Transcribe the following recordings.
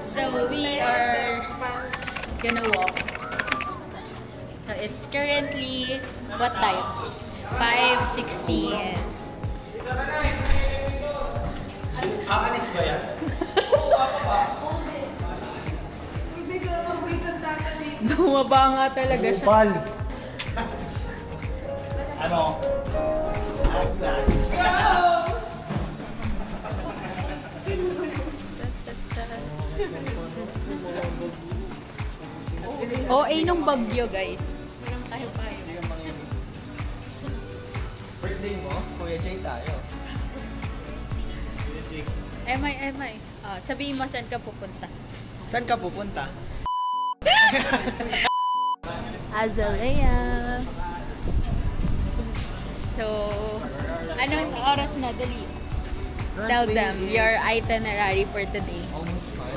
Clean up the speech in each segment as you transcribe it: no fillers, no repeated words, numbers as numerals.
So we are gonna walk. So it's currently what time? 5:16. Aalis ba yan? Bumaba nga talaga siya. Upal. Ano? OA nung bagyo, guys. Meron tayo pa. Birthday mo? Kuya Jay tayo. Kuya Jay. MI. Sabihin mo saan ka pupunta. Saan ka pupunta? Azalea. So, anong oras na? Dali. Tell them your itinerary for today. Almost 5.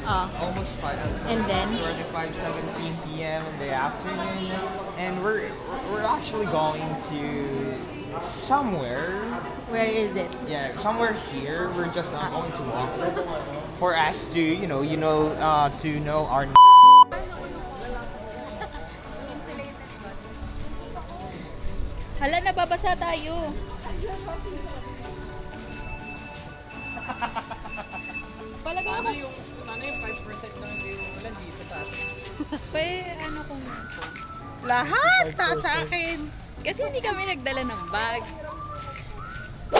Almost 5 And then? 5:17 p.m. in the afternoon. And we're actually going to somewhere. Where is it? Yeah, somewhere here. We're just going to walk for us to, to know our. Hala, nababasa tayo. Palagay ako. Yung 5% na hindi ulan dito sa atin? Ano kung... Lahat sa akin. Kasi hindi kami nagdala ng bag.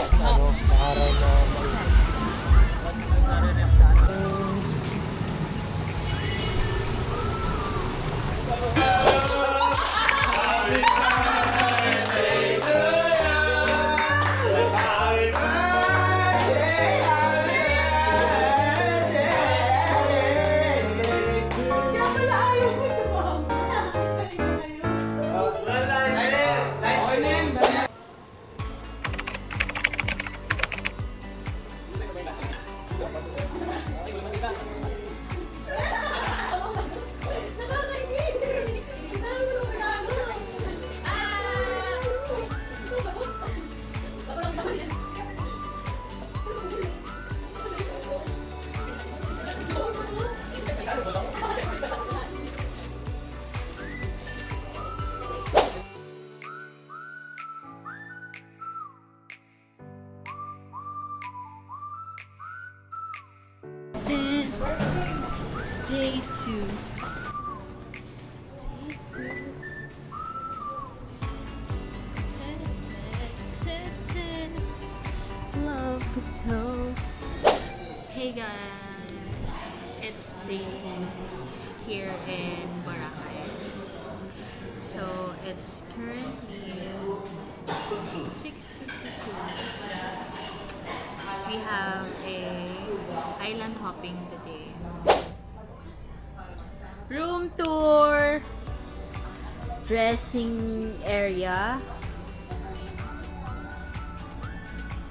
Araw na Day 2. Love Patrol. Hey guys, it's day 2 here in Boracay. So it's currently 6:52. We have a island hopping today. Room tour, dressing area,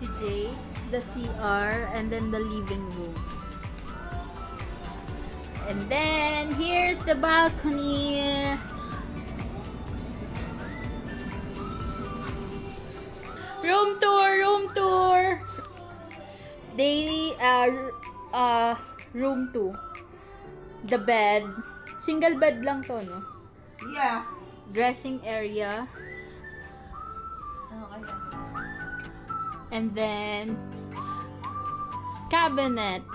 si Jay, the CR, and then the living room. And then here's the balcony. Room tour. Room 2. The bed. Single bed lang to, no? Yeah. Dressing area. And then cabinet.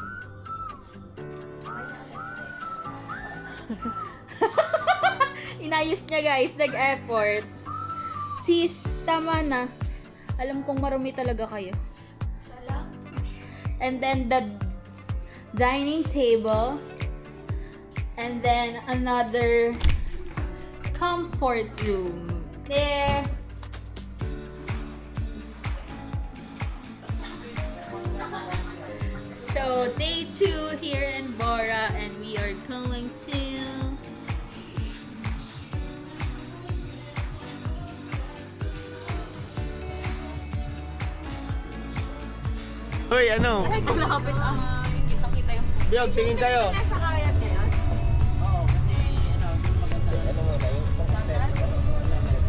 Inayos niya, guys. Nag-effort. Sis, tama na. Alam kong marumi talaga kayo. And then the dining table. And then another comfort room. There. So, day 2 here in Bora, and we are going to... Hoy, ano? Ay, kulapit ang kita-kita yung... Biyog, tingin kayo. Sa kaya niya yan? Ano mo na yung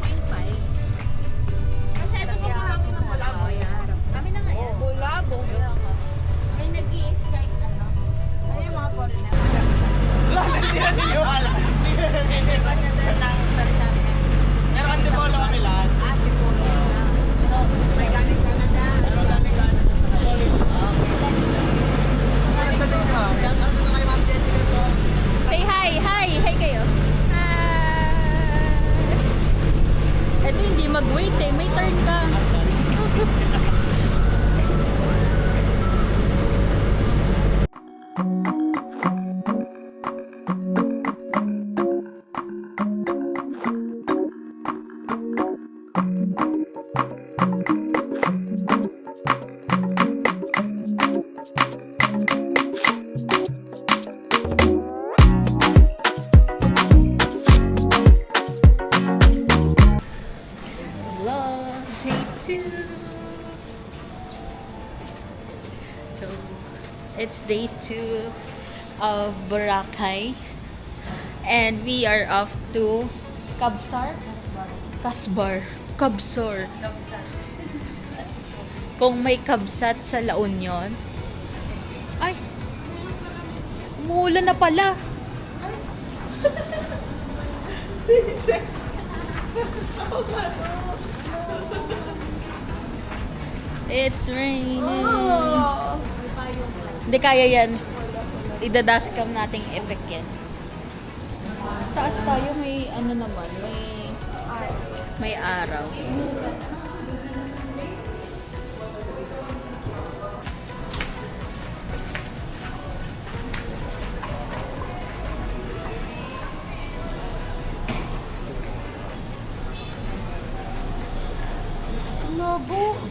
Queen pie. Kasi ito pa marami ng malabo. Kami na nga yan. Malabo. May nag-i-strike ano. Ay, yung mga foreigner. Hindi ba niya sir lang sari-sari ka? Pero antipolo kami lahat. Antipolo lang. Pero may galing Canada. Pero dami ka na sa kayo. Shout out na kay Ma'am Jessica po. Say hi! Hi! Hi kayo! Hi! Ito hindi mag-wait eh. May turn ka. Hello, day 2. So, it's day 2 of Boracay. And we are off to Kabsar? Kasbar. Kabsor. Kung may kabsat sa La Union. Ay! Umuulan na pala. It's raining. Hindi kaya yan. Idadaskam nating effect yan. Taas tayo, may ano naman, may araw.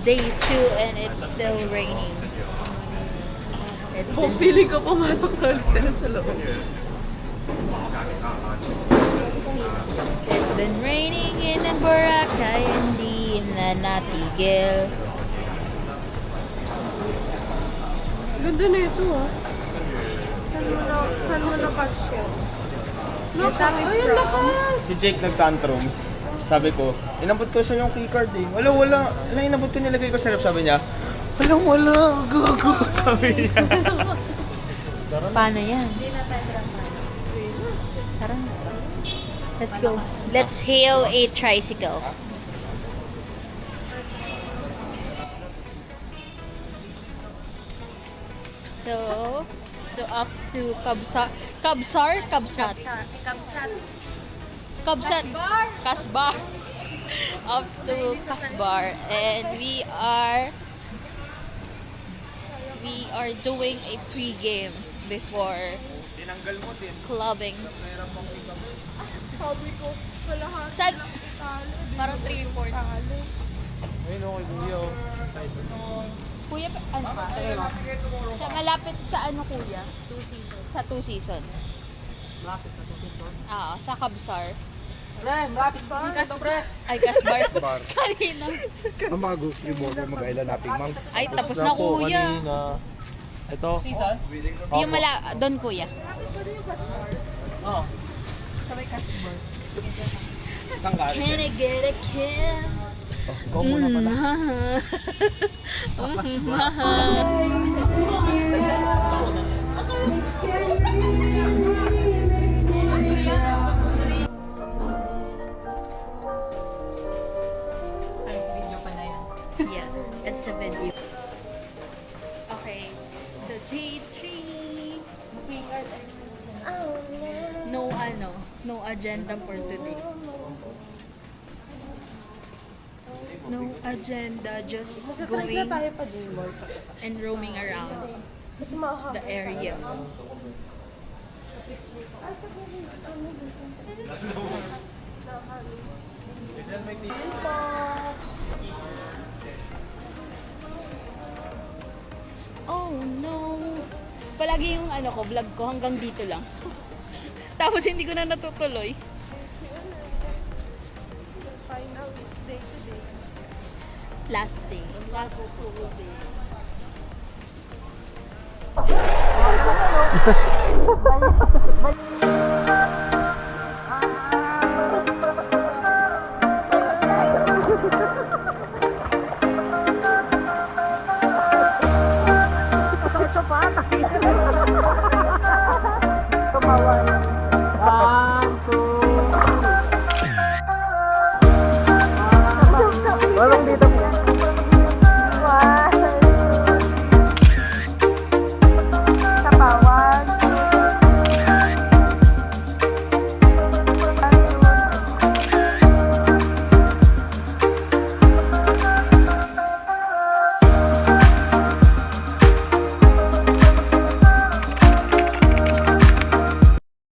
Day 2 and it's still raining. It's been, Feeling ko pumasok na ulit sila sa loob. it's been raining in Boracay, hindi na natigil. Ganda na ito ah. Saan mo na-catch yun? Ay, ang lakas! Si Jake nag-tantrums. Sabi ko, inabot ko siya yung keycard eh. Wala. Wala, inabot ko nilagay ko sa rep. Sabi niya, wala. Gago. Sabi niya. Paano yan? Tara na. Let's go. Let's hail a tricycle. So off to Kabsat. Kasbar. Off to Kasbar, and we are doing a pre-game before Tinanggal mo din. clubbing. Sabi ko, malahat. Saan? Parang 3-4. Ayun ako, kuya. Kuya, ano ba? Sa malapit sa ano kuya? Sa Two Seasons. Malapit na ito. Oo, sa Kabsar. Pre, malapit pa. Ay, Kasbar. Kanina. Ang mga gusto mo mag-ailan natin, ma'am. Ay, tapos na kuya. Ito. Yung doon kuya. Oo. Saan ka? Can I get a kiss? Ikaw muna pala. Yes, it's a video. Okay, so day 3. No agenda for today. No agenda, just Magkakaroon going tayo pa din mall. and roaming around Mas mahaba. the area. Oh no! Palagi yung ano ko, vlog ko hanggang dito lang. Tapos hindi ko na natutuloy. Final day today. Last day. Last full day. Tumawa na.